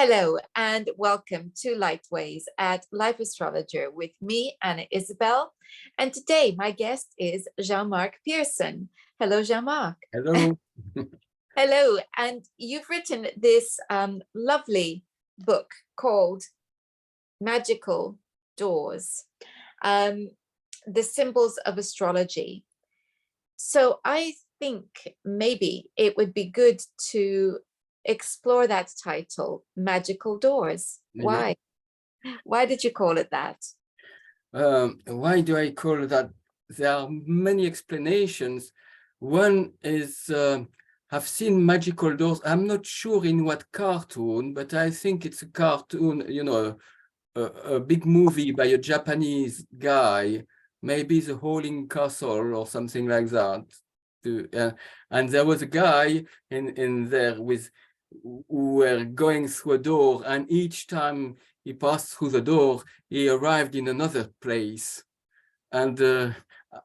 Hello and welcome to Lightways at Life Astrologer with me, Anna Isabel. And today my guest is Jean-Marc Pierson. Hello, Jean-Marc. Hello. Hello. And you've written this lovely book called Magical Doors, The Symbols of Astrology. So I think maybe it would be good to explore that title, Magical Doors. Why? Yeah. Why did you call it that? Why do I call it that? There are many explanations. One is I've seen Magical Doors. I'm not sure in what cartoon, but I think it's a cartoon, a big movie by a Japanese guy, maybe The Howling Castle or something like that. And there was a guy in there who were going through a door, and each time he passed through the door, he arrived in another place. And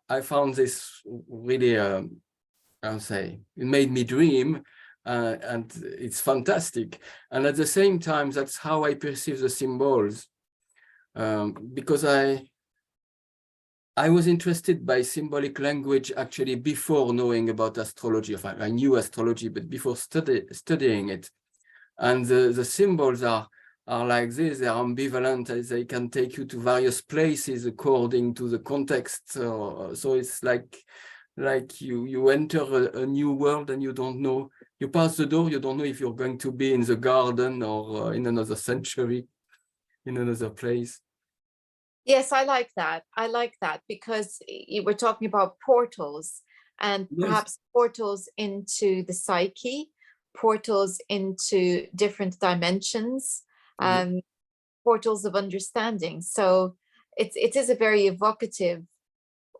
I found this really, it made me dream, and it's fantastic. And at the same time, that's how I perceive the symbols, because I was interested by symbolic language actually before knowing about astrology. I knew astrology, but before studying it. And the symbols are like this. They're ambivalent. They can take you to various places according to the context. So it's like you enter a new world and you don't know. You pass the door, you don't know if you're going to be in the garden or in another century, in another place. Yes, I like that. I like that because you were talking about portals, and perhaps portals into the psyche, portals into different dimensions, portals of understanding. So it is a very evocative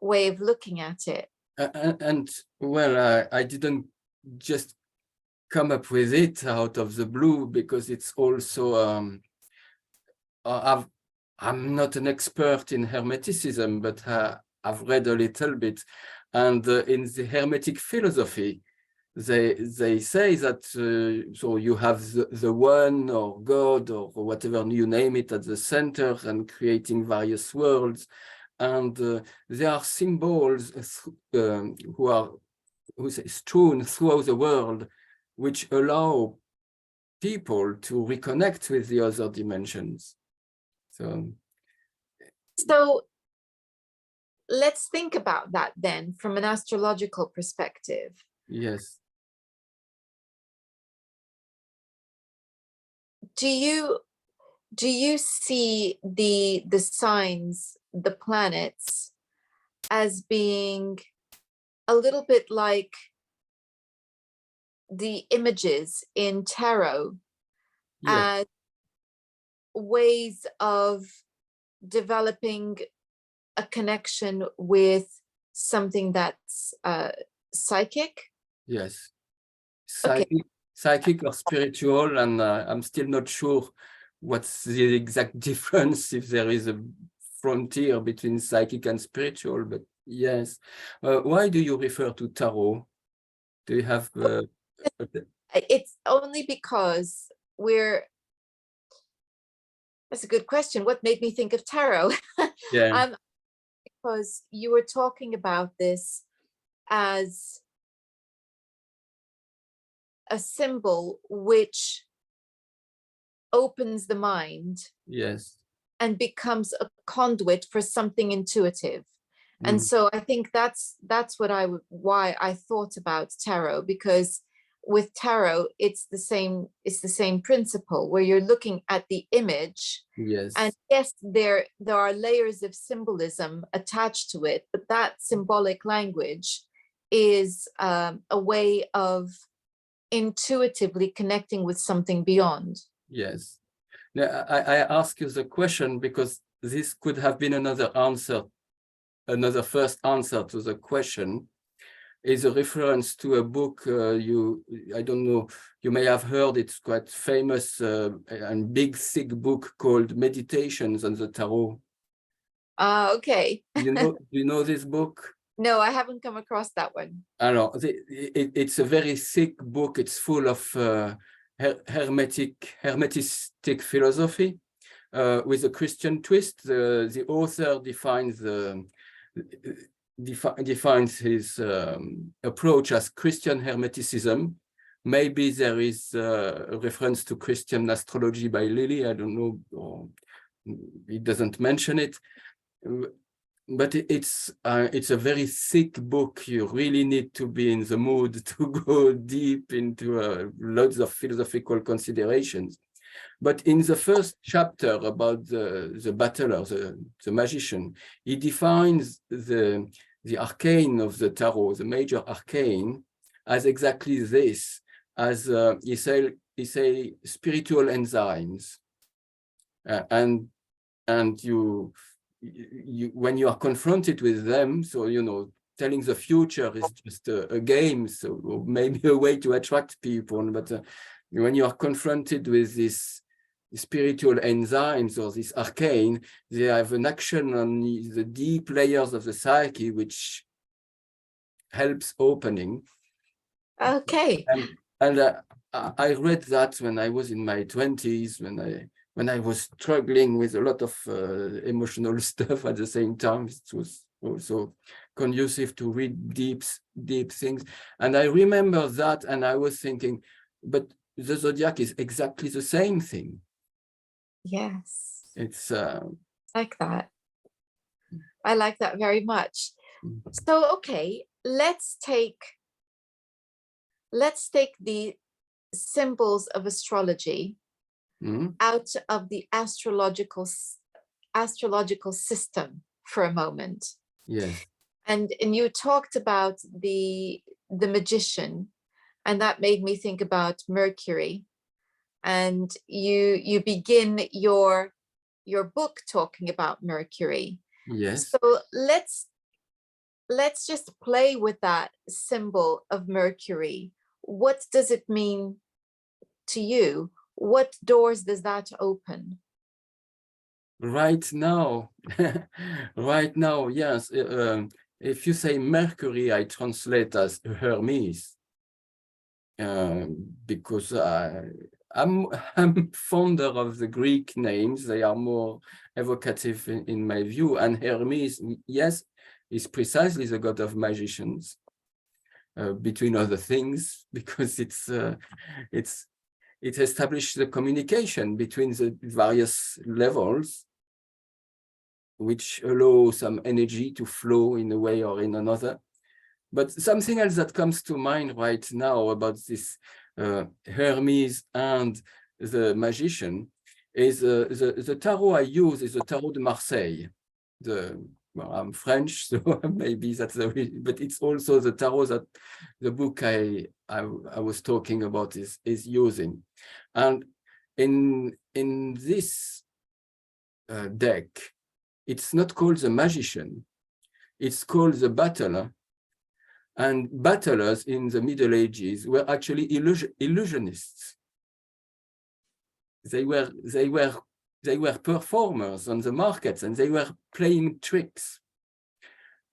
way of looking at it. I didn't just come up with it out of the blue, because it's also I'm not an expert in Hermeticism, but I've read a little bit. And in the Hermetic philosophy, they say that so you have the one or God or whatever you name it at the center and creating various worlds. And there are symbols who say strewn throughout the world, which allow people to reconnect with the other dimensions. So let's think about that then from an astrological perspective. Yes. Do you see the signs, the planets, as being a little bit like the images in tarot, as ways of developing a connection with something that's psychic? Yes. Psychic or spiritual, and I'm still not sure what's the exact difference, if there is a frontier between psychic and spiritual, but yes. Why do you refer to tarot? Do you have... It's only because that's a good question. What made me think of tarot? Because you were talking about this as a symbol which opens the mind, and becomes a conduit for something intuitive. And so I think that's why I thought about tarot, because with tarot it's the same principle, where you're looking at the image. And yes, there are layers of symbolism attached to it, but that symbolic language is a way of intuitively connecting with something beyond. Yes. Now, I ask you the question because this could have been another first answer to the question. Is a reference to a book I don't know, you may have heard, it's quite famous and big, thick book called Meditations on the Tarot. Okay. Do you know this book? No, I haven't come across that one. It's a very thick book. It's full of hermetistic philosophy with a Christian twist. The author defines his approach as Christian Hermeticism. Maybe there is a reference to Christian astrology by Lilly. I don't know, or he doesn't mention it. But it's a very thick book. You really need to be in the mood to go deep into lots of philosophical considerations. But in the first chapter about the battler, the magician, he defines the arcane of the tarot, the major arcane, as exactly this, as he say spiritual enzymes, and you when you are confronted with them, so telling the future is just a game, so maybe a way to attract people, but when you are confronted with this spiritual enzymes or this arcane, they have an action on the deep layers of the psyche, which helps opening. Okay. And I read that when I was in my 20s, when I was struggling with a lot of emotional stuff at the same time. It was also conducive to read deep things. And I remember that, and I was thinking, but the zodiac is exactly the same thing. Yes. It's like that. I like that very much. So, okay, let's take the symbols of astrology out of the astrological system for a moment. Yes. And you talked about the magician, and that made me think about Mercury. And you begin your book talking about Mercury. Yes. So let's just play with that symbol of Mercury. What does it mean to you? What doors does that open? Right now, yes. If you say Mercury, I translate as Hermes, because I'm fonder of the Greek names. They are more evocative in my view. And Hermes, yes, is precisely the god of magicians, between other things, because it established the communication between the various levels, which allow some energy to flow in a way or in another. But something else that comes to mind right now about this Hermes and the magician is the tarot I use is the Tarot de Marseille. Well, I'm French, so maybe that's the reason, but it's also the tarot that the book I was talking about is using. And in this deck, it's not called the magician, it's called the battler. And battlers in the Middle Ages were actually illusionists. They were performers on the markets, and they were playing tricks.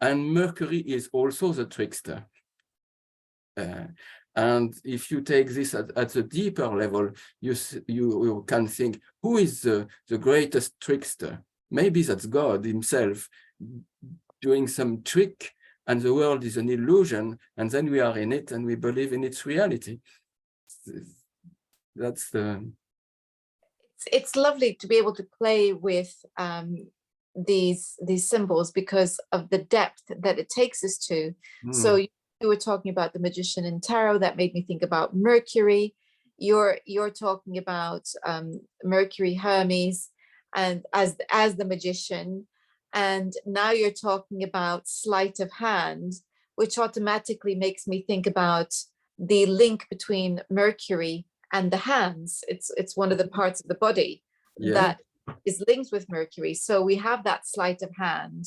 And Mercury is also the trickster. And if you take this at a deeper level, you can think, who is the greatest trickster? Maybe that's God himself doing some trick, and the world is an illusion, and then we are in it and we believe in its reality. That's the... It's lovely to be able to play with these symbols because of the depth that it takes us to. So you were talking about the magician in tarot. That made me think about Mercury. You're talking about Mercury, Hermes, and as the magician. And now you're talking about sleight of hand, which automatically makes me think about the link between Mercury and the hands. It's one of the parts of the body that is linked with Mercury. So we have that sleight of hand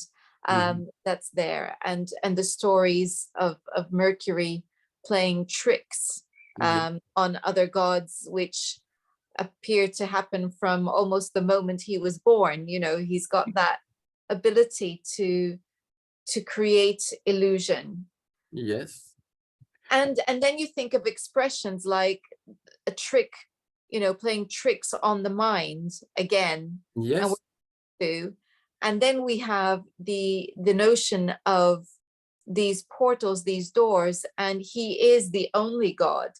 that's there, and the stories of Mercury playing tricks on other gods, which appear to happen from almost the moment he was born. He's got that ability to create illusion. Yes. And then you think of expressions like a trick, playing tricks on the mind again. Yes. And then we have the notion of these portals, these doors, and he is the only God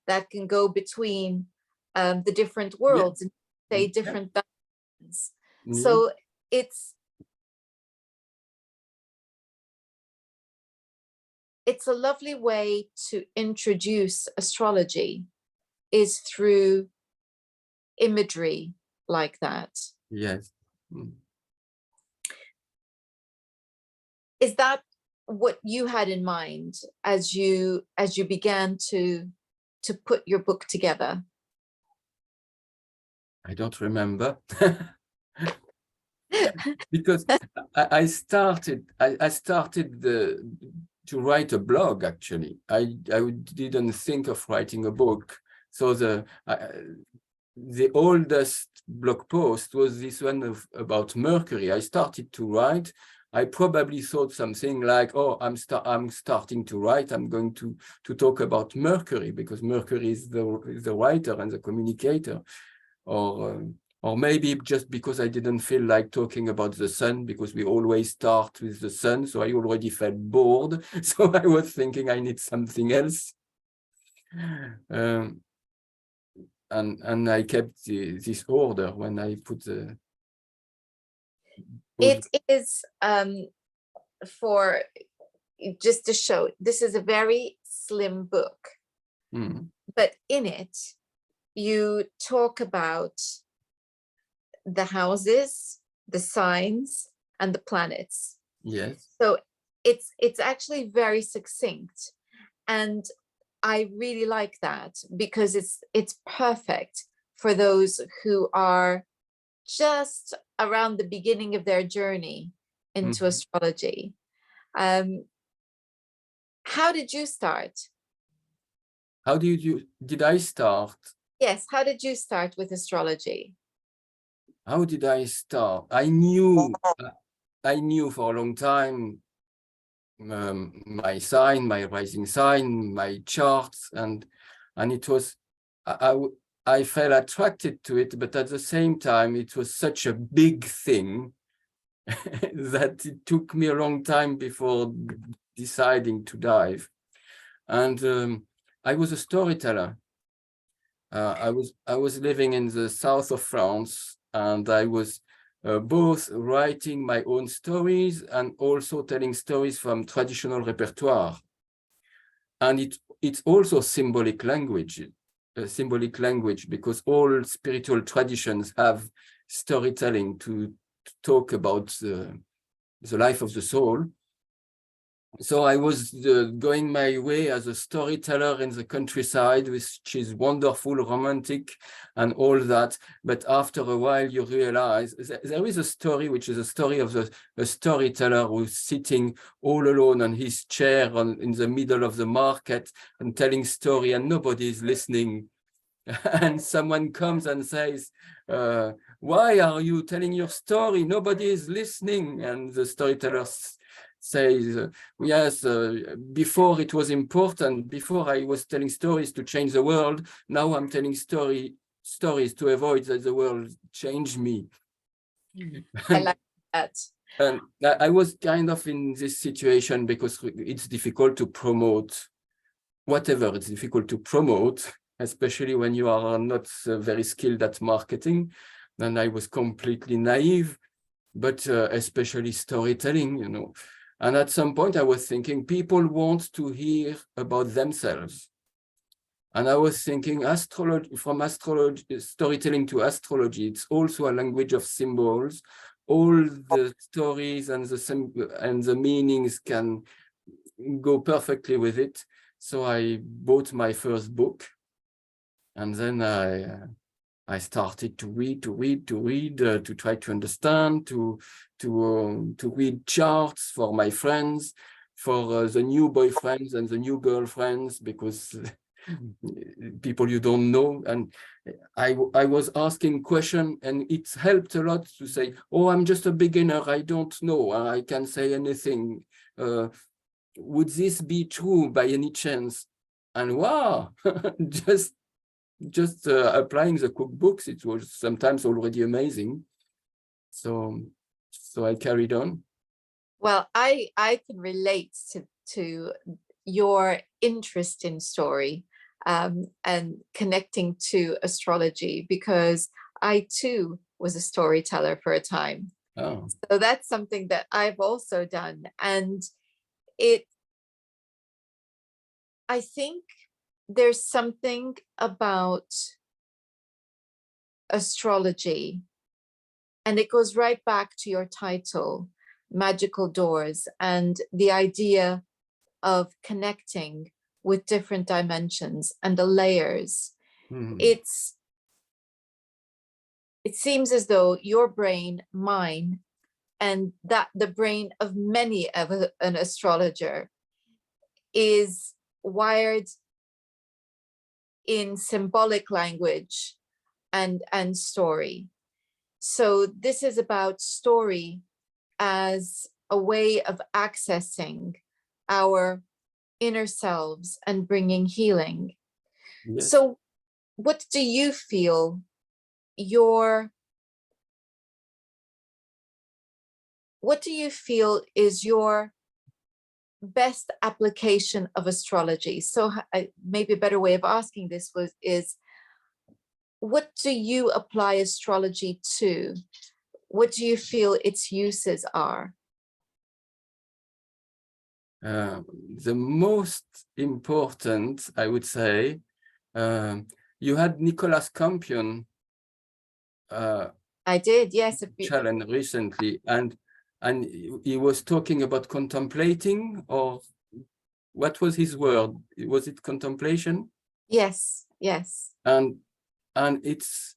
that can go between the different worlds and say different dimensions. So it's a lovely way to introduce astrology, is through imagery like that. Yes. Is that what you had in mind as you began to put your book together? I don't remember. Because I started to write a blog. Actually, I didn't think of writing a book. So the oldest blog post was this one about Mercury. I started to write. I probably thought something like, "Oh, I'm starting to write. I'm going to talk about Mercury, because Mercury is the writer and the communicator," or maybe just because I didn't feel like talking about the sun, because we always start with the sun. So I already felt bored. So I was thinking I need something else. And I kept this order when I put the... It is, for just to show, this is a very slim book. But in it, you talk about the houses, the signs, and the planets. Yes. So it's actually very succinct, and I really like that, because it's perfect for those who are just around the beginning of their journey into astrology. How did you start? How did I start? Yes, how did you start with astrology? How did I start? I knew for a long time my sign, my rising sign, my charts, and it was, I felt attracted to it, but at the same time, it was such a big thing that it took me a long time before deciding to dive. And I was a storyteller. I was living in the south of France, and I was both writing my own stories and also telling stories from traditional repertoire. And it's also symbolic language, because all spiritual traditions have storytelling to talk about the life of the soul. So I was going my way as a storyteller in the countryside, which is wonderful, romantic, and all that. But after a while, you realize there is a story, which is a story of a storyteller who's sitting all alone on his chair in the middle of the market and telling story, and nobody is listening. And someone comes and says, "Why are you telling your story? Nobody is listening." And the storyteller says, "Yes, before it was important. Before I was telling stories to change the world. Now I'm telling stories to avoid that the world change me." I like that. And I was kind of in this situation because it's difficult to promote whatever. It's difficult to promote, especially when you are not very skilled at marketing. And I was completely naive, but especially storytelling, And at some point I was thinking, people want to hear about themselves. And I was thinking, from astrology, storytelling to astrology, it's also a language of symbols. All the stories and the meanings can go perfectly with it. So I bought my first book, and then I started to read, to try to understand, to read charts for my friends, for the new boyfriends and the new girlfriends, because people you don't know. And I was asking questions, and it helped a lot to say, "Oh, I'm just a beginner. I don't know. I can say anything. Would this be true by any chance?" And wow, just just applying the cookbooks, it was sometimes already amazing. So I carried on. Well, I can relate to your interest in story and connecting to astrology, because I too was a storyteller for a time. Oh. So that's something that I've also done. And I think there's something about astrology, and it goes right back to your title, Magical Doors, and the idea of connecting with different dimensions and the layers. It seems as though your brain, mine, and that the brain of many of an astrologer is wired in symbolic language and story. So this is about story as a way of accessing our inner selves and bringing healing. Yes. So what do you feel is your best application of astrology? So maybe a better way of asking this is what do you apply astrology to? What do you feel its uses are? The most important, I would say, you had Nicolas Campion. I did, yes. Challenge recently, and he was talking about contemplating, or what was his word? Was it contemplation? Yes, yes. And it's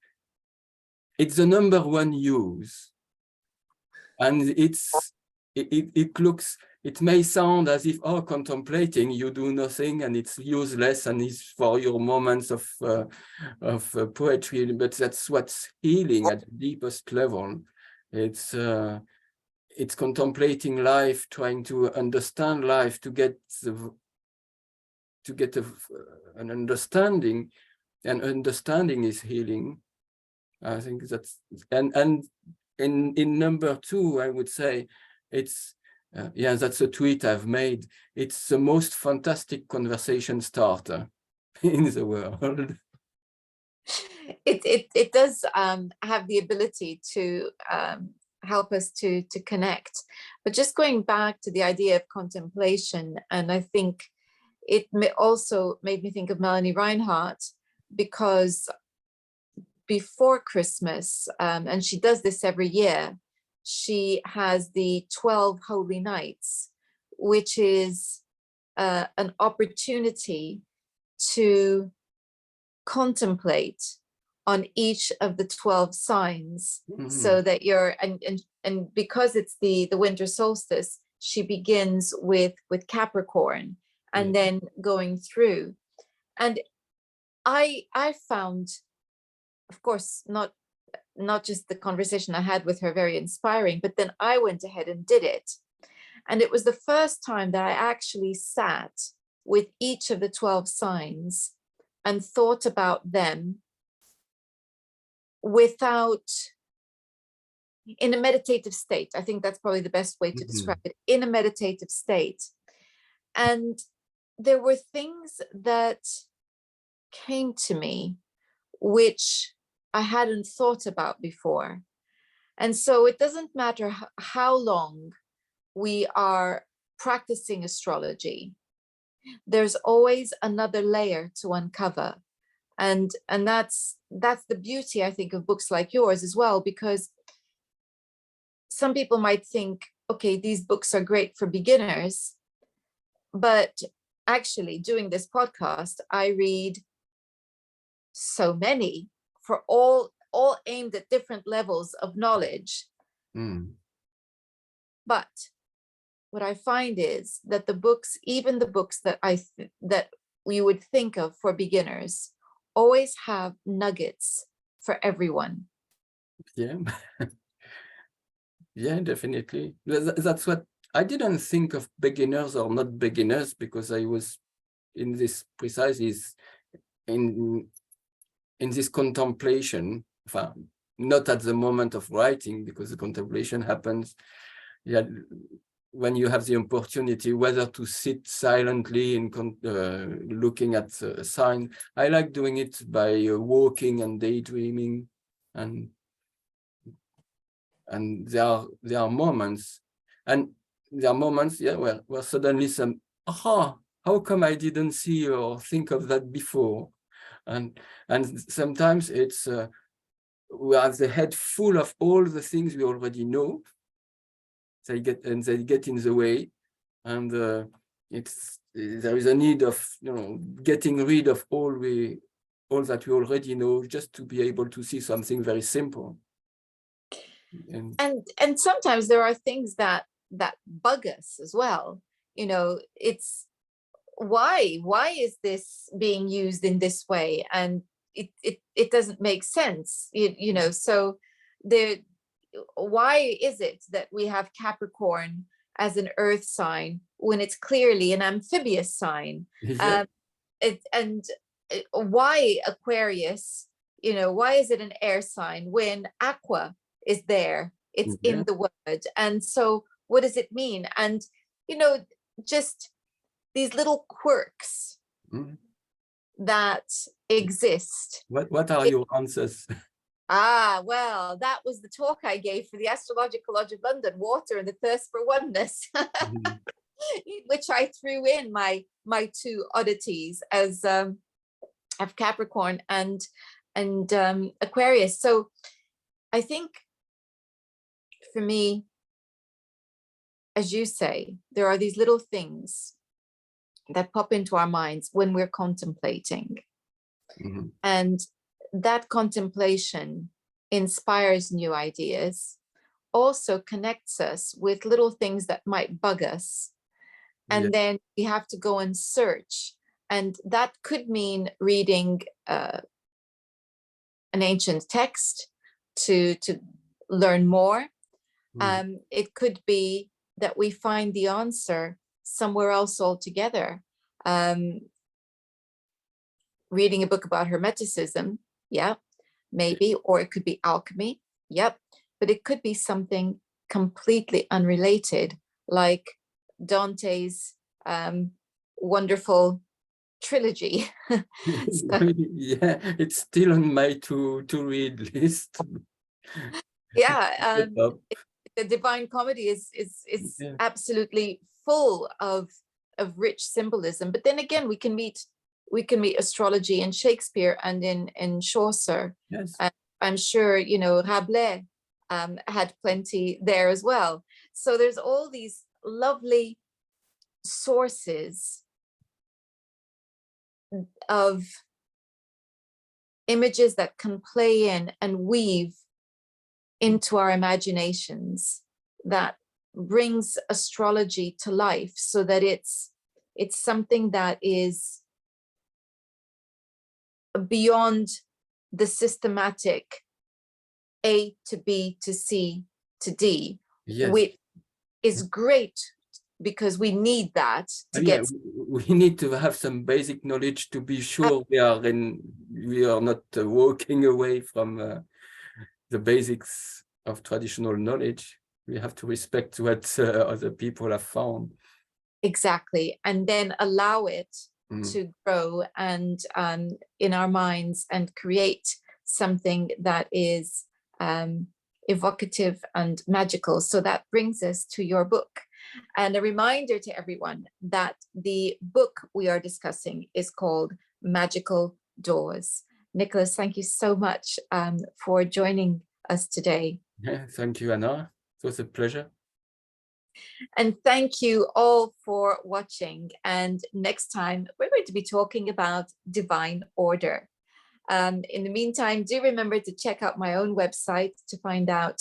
the #1 use, and it may sound as if, oh, contemplating, you do nothing and it's useless and it's for your moments of poetry, but that's what's healing at the deepest level. It's contemplating life, trying to understand life, to get an understanding, and understanding is healing. I think that's, and in #2, I would say it's yeah, that's a tweet I've made. It's the most fantastic conversation starter in the world. It does have the ability to help us to connect. But just going back to the idea of contemplation, and I think it also made me think of Melanie Reinhardt, because before Christmas, and she does this every year, she has the 12 Holy Nights, which is an opportunity to contemplate on each of the 12 signs. So that you're, and because it's the winter solstice, she begins with Capricorn and then going through. And I found, of course, not just the conversation I had with her very inspiring, but then I went ahead and did it. And it was the first time that I actually sat with each of the 12 signs and thought about them in a meditative state. I think that's probably the best way to describe it, in a meditative state. And there were things that came to me which I hadn't thought about before. And so it doesn't matter how long we are practicing astrology, there's always another layer to uncover. And that's the beauty, I think, of books like yours as well, because some people might think, okay, these books are great for beginners, but actually doing this podcast, I read so many for all aimed at different levels of knowledge. But what I find is that the books, even the books that that we would think of for beginners, always have nuggets for everyone. Yeah. Yeah, definitely. That's what I didn't think of, beginners or not beginners, because I was in this precisely in in this contemplation, not at the moment of writing, because the contemplation happens when you have the opportunity, whether to sit silently and looking at a sign. I like doing it by walking and daydreaming, and there are moments, where suddenly some, aha, how come I didn't see or think of that before? And sometimes it's we have the head full of all the things we already know. They get in the way, and there is a need of getting rid of all that we already know, just to be able to see something very simple. And sometimes there are things that bug us as well. It's why is this being used in this way, and it doesn't make sense. So why is it that we have Capricorn as an earth sign when it's clearly an amphibious sign? Why Aquarius, why is it an air sign when aqua is there? It's in the word. And so what does it mean? And just these little quirks that exist. What are your answers? Well, that was the talk I gave for the Astrological Lodge of London, Water and the Thirst for Oneness, which I threw in my two oddities as of Capricorn and Aquarius. So I think for me, as you say, there are these little things that pop into our minds when we're contemplating. And that contemplation inspires new ideas, also connects us with little things that might bug us. And then we have to go and search. And that could mean reading an ancient text to learn more. It could be that we find the answer somewhere else altogether. Reading a book about Hermeticism, maybe, or it could be alchemy, but it could be something completely unrelated, like Dante's wonderful trilogy. It's still on my to read list. The Divine Comedy is absolutely full of rich symbolism. But then again, we can meet astrology in Shakespeare and in Chaucer. And I'm sure Rabelais had plenty there as well. So there's all these lovely sources of images that can play in and weave into our imaginations, that brings astrology to life, so that it's something that is beyond the systematic A to B to C to D, which is great because we need that to get. We need to have some basic knowledge to be sure we are not walking away from the basics of traditional knowledge. We have to respect what other people have found. Exactly, and then allow it to grow and in our minds, and create something that is evocative and magical. So that brings us to your book. And a reminder to everyone that the book we are discussing is called Magical Doors. Nicholas, thank you so much for joining us today. Thank you, Anna. It was a pleasure. And thank you all for watching. And next time, we're going to be talking about divine order. In the meantime, do remember to check out my own website to find out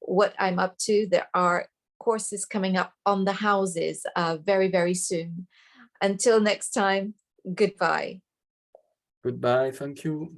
what I'm up to. There are courses coming up on the houses very, very soon. Until next time, goodbye. Goodbye. Thank you.